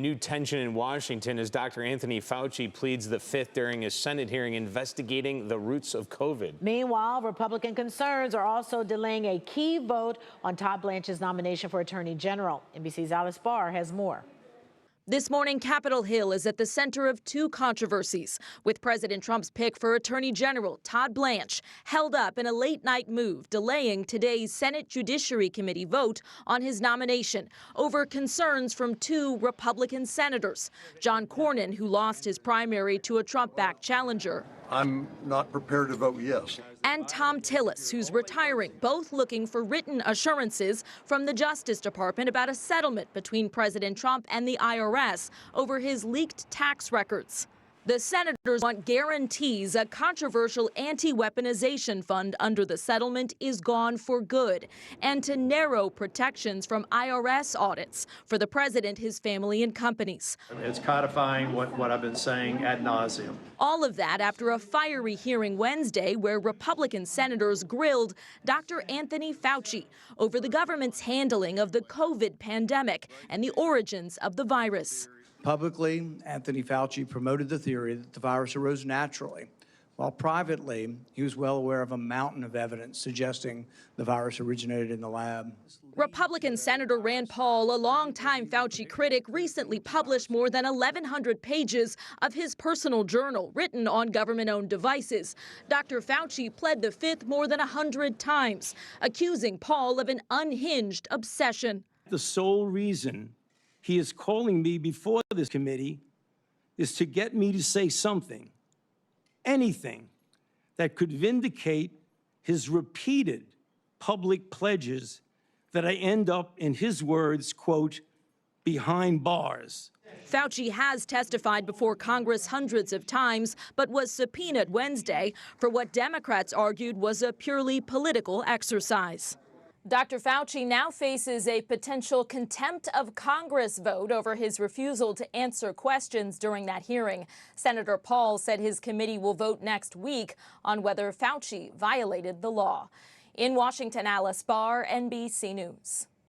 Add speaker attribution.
Speaker 1: new tension in Washington as Dr. Anthony Fauci pleads the Fifth during a Senate hearing investigating the roots of COVID.
Speaker 2: Meanwhile, Republican concerns are also delaying a key vote on Todd Blanche's nomination for Attorney General. NBC's Alice Barr has more.
Speaker 3: This morning, Capitol Hill is at the center of two controversies, with President Trump's pick for Attorney General Todd Blanche held up in a late-night move, delaying today's Senate Judiciary Committee vote on his nomination over concerns from two Republican senators, John Cornyn, who lost his primary to a Trump-backed challenger,
Speaker 4: I'm not prepared to vote yes.
Speaker 3: and Tom Tillis, who's retiring, both looking for written assurances from the Justice Department about a settlement between President Trump and the IRS over his leaked tax records. The senators want guarantees a controversial anti-weaponization fund under the settlement is gone for good, and to narrow protections from IRS audits for the president, his family, and companies.
Speaker 5: It's codifying what I've been saying ad nauseum.
Speaker 3: All of that after a fiery hearing Wednesday where Republican senators grilled Dr. Anthony Fauci over the government's handling of the COVID pandemic and the origins of the virus.
Speaker 6: Publicly, Anthony Fauci promoted the theory that the virus arose naturally, while privately, he was well aware of a mountain of evidence suggesting the virus originated in the lab.
Speaker 3: Republican Senator Rand Paul, a longtime Fauci critic, recently published more than 1,100 pages of his personal journal written on government-owned devices. Dr. Fauci pled the Fifth more than 100 times, accusing Paul of an unhinged obsession.
Speaker 7: The sole reason he is calling me before this committee is to get me to say something, anything, that could vindicate his repeated public pledges that I end up, in his words, quote, behind bars.
Speaker 3: Fauci has testified before Congress hundreds of times, but was subpoenaed Wednesday for what Democrats argued was a purely political exercise. Dr. Fauci now faces a potential contempt of Congress vote over his refusal to answer questions during that hearing. Senator Paul said his committee will vote next week on whether Fauci violated the law. In Washington, Alice Barr, NBC News.